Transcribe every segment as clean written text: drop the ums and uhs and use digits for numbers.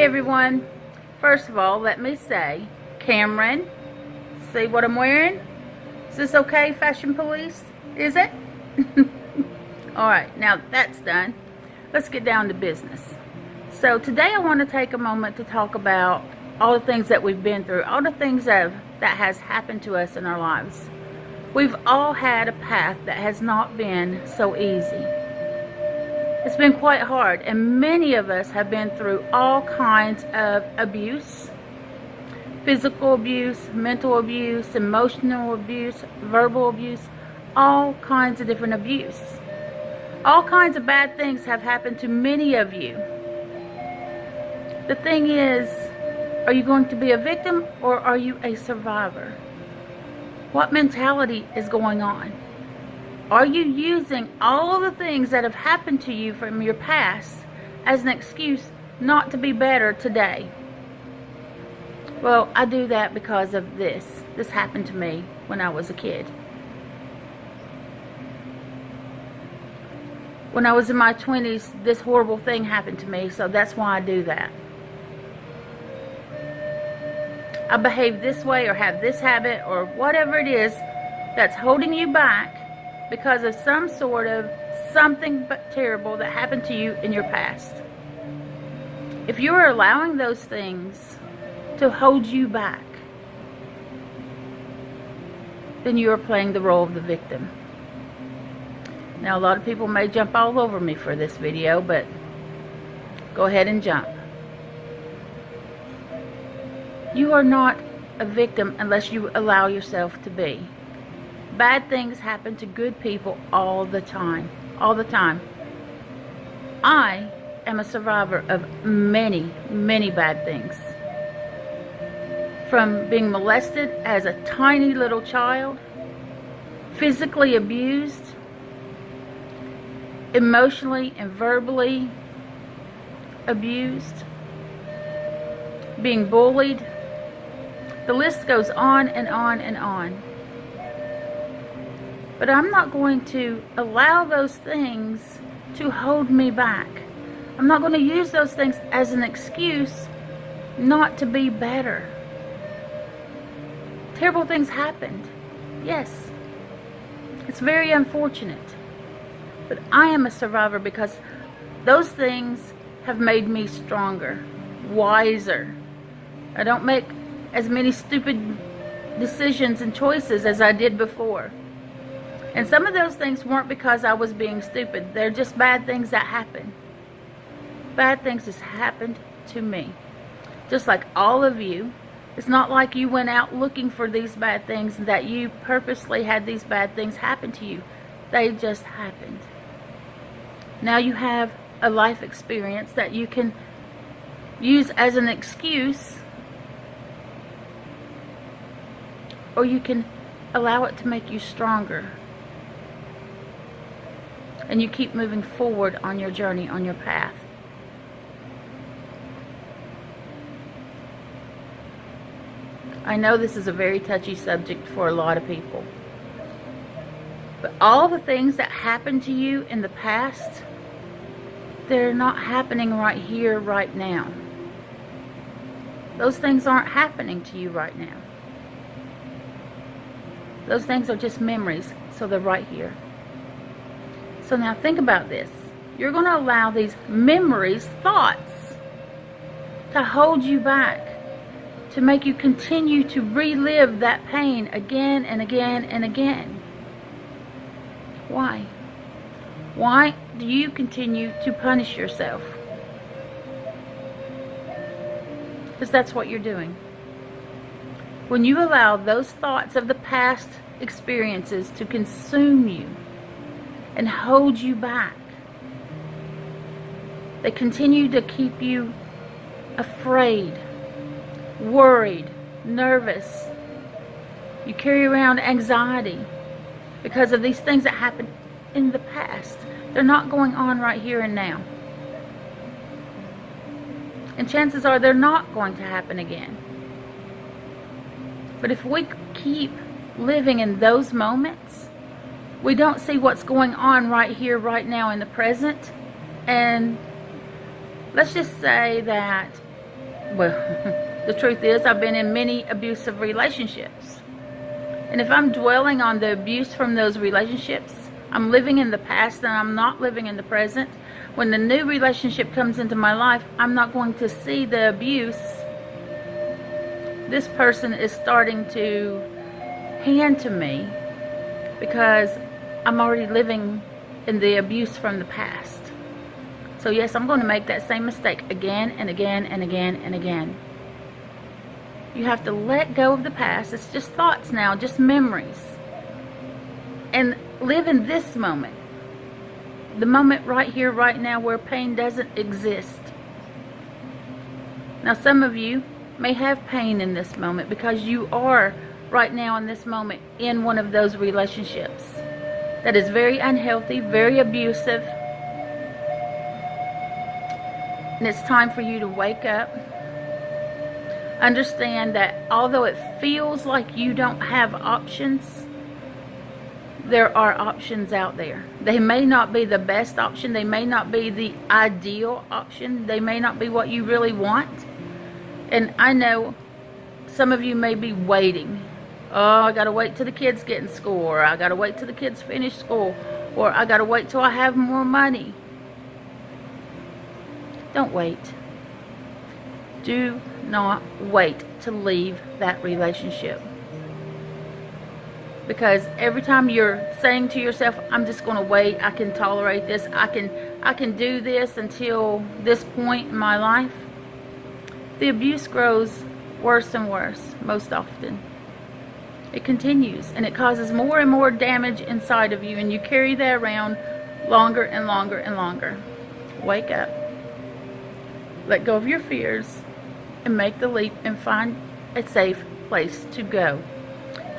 everyone. First of all, let me say, Cameron, see what I'm wearing? Is this okay, Fashion Police? Is it? Alright, now that's done. Let's get down to business. So today I want to take a moment to talk about all the things that we've been through, all the things that has happened to us in our lives. We've all had a path that has not been so easy. It's been quite hard, and many of us have been through all kinds of abuse. Physical abuse, mental abuse, emotional abuse, verbal abuse, all kinds of different abuse. All kinds of bad things have happened to many of you. The thing is, are you going to be a victim or are you a survivor? What mentality is going on? Are you using all of the things that have happened to you from your past as an excuse not to be better today? Well, I do that because of this. This happened to me when I was a kid. When I was in my 20s, this horrible thing happened to me, so that's why I do that. I behave this way or have this habit or whatever it is that's holding you back because of some sort of something but terrible that happened to you in your past. If you are allowing those things to hold you back, then you are playing the role of the victim. Now, a lot of people may jump all over me for this video, but go ahead and jump. You are not a victim unless you allow yourself to be. Bad things happen to good people all the time. All the time. I am a survivor of many, many bad things. From being molested as a tiny little child, physically abused, emotionally and verbally abused, being bullied. The list goes on and on and on. But I'm not going to allow those things to hold me back. I'm not going to use those things as an excuse not to be better. Terrible things happened. Yes. It's very unfortunate. But I am a survivor because those things have made me stronger, wiser. I don't make as many stupid decisions and choices as I did before. And some of those things weren't because I was being stupid. They're just bad things that happen. Bad things just happened to me. Just like all of you. It's not like you went out looking for these bad things and that you purposely had these bad things happen to you. They just happened. Now you have a life experience that you can use as an excuse, or you can allow it to make you stronger. And you keep moving forward on your journey, on your path. I know this is a very touchy subject for a lot of people. But all the things that happened to you in the past, they're not happening right here, right now. Those things aren't happening to you right now. Those things are just memories, so they're right here. So now think about this. You're going to allow these memories, thoughts, to hold you back, to make you continue to relive that pain again and again and again. Why? Why do you continue to punish yourself? Because that's what you're doing. When you allow those thoughts of the past experiences to consume you and hold you back, they continue to keep you afraid, worried, nervous. You carry around anxiety because of these things that happened in the past. They're not going on right here and now. And chances are they're not going to happen again. But if we keep living in those moments, we don't see what's going on right here, right now in the present. And let's just say that Well, the truth is, I've been in many abusive relationships. And if I'm dwelling on the abuse from those relationships, I'm living in the past and I'm not living in the present. When the new relationship comes into my life, I'm not going to see the abuse. This person is starting to hand to me because I'm already living in the abuse from the past. So yes, I'm going to make that same mistake again and again and again and again. You have to let go of the past. It's just thoughts now, just memories. And live in this moment. The moment right here, right now, where pain doesn't exist. Now, some of you may have pain in this moment because you are right now in this moment in one of those relationships that is very unhealthy, very abusive. And it's time for you to wake up. Understand that although it feels like you don't have options, there are options out there. They may not be the best option. They may not be the ideal option. They may not be what you really want. And I know some of you may be waiting. Oh, I got to wait till the kids get in school, or I got to wait till the kids finish school, or I got to wait till I have more money. Don't wait. Do not wait to leave that relationship. Because every time you're saying to yourself, I'm just going to wait, I can tolerate this, I can do this until this point in my life, the abuse grows worse and worse most often. It continues, and it causes more and more damage inside of you, and you carry that around longer and longer and longer. Wake up. Let go of your fears and make the leap and find a safe place to go.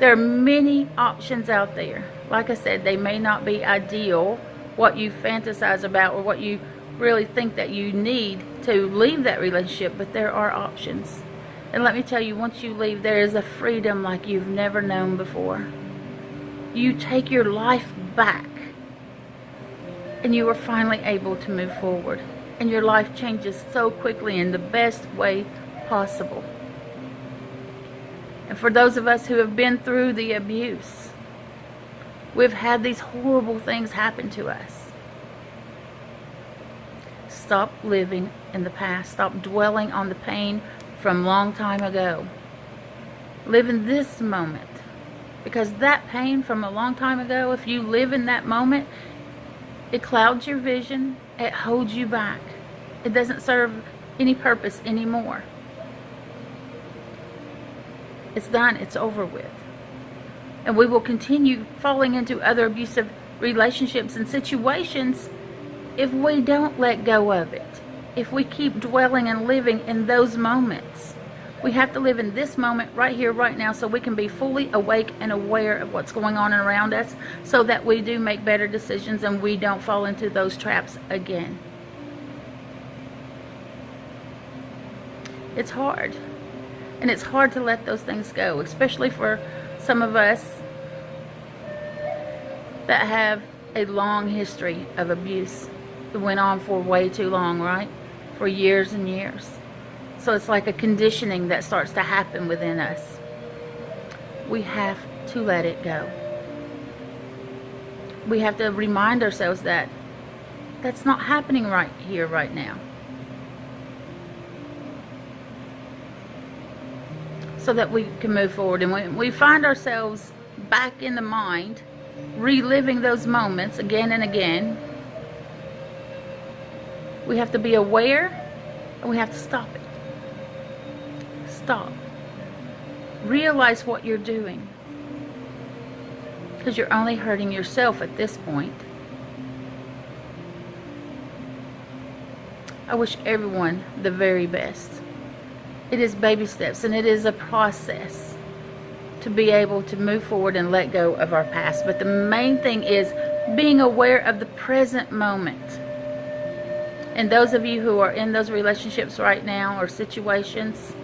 There are many options out there. Like I said, they may not be ideal, what you fantasize about or what you really think that you need to leave that relationship, but there are options. And let me tell you, once you leave, there is a freedom like you've never known before. You take your life back, and you are finally able to move forward. And your life changes so quickly in the best way possible. And for those of us who have been through the abuse, we've had these horrible things happen to us. Stop living in the past. Stop dwelling on the pain from a long time ago. Live in this moment. Because that pain from a long time ago, if you live in that moment, it clouds your vision. It holds you back. It doesn't serve any purpose anymore. It's done. It's over with. And we will continue falling into other abusive relationships and situations if we don't let go of it. If we keep dwelling and living in those moments. We have to live in this moment right here, right now, so we can be fully awake and aware of what's going on around us, so that we do make better decisions and we don't fall into those traps again. It's hard. And it's hard to let those things go, especially for some of us that have a long history of abuse that went on for way too long, right? For years and years. So it's like a conditioning that starts to happen within us. We have to let it go. We have to remind ourselves that that's not happening right here, right now. So that we can move forward. And when we find ourselves back in the mind, reliving those moments again and again, we have to be aware and we have to stop it. Stop. Realize what you're doing. Because you're only hurting yourself at this point. I wish everyone the very best. It is baby steps, and it is a process to be able to move forward and let go of our past. But the main thing is being aware of the present moment. And those of you who are in those relationships right now or situations,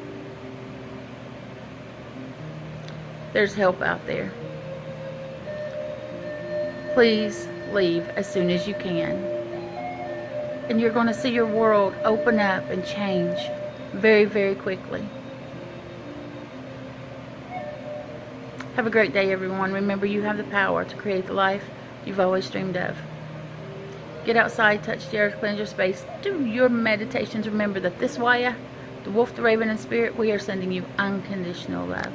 there's help out there. Please leave as soon as you can. And you're going to see your world open up and change very, very quickly. Have a great day, everyone. Remember, you have the power to create the life you've always dreamed of. Get outside, touch the earth, cleanse your space, do your meditations. Remember that this wire, the wolf, the raven, and spirit, we are sending you unconditional love.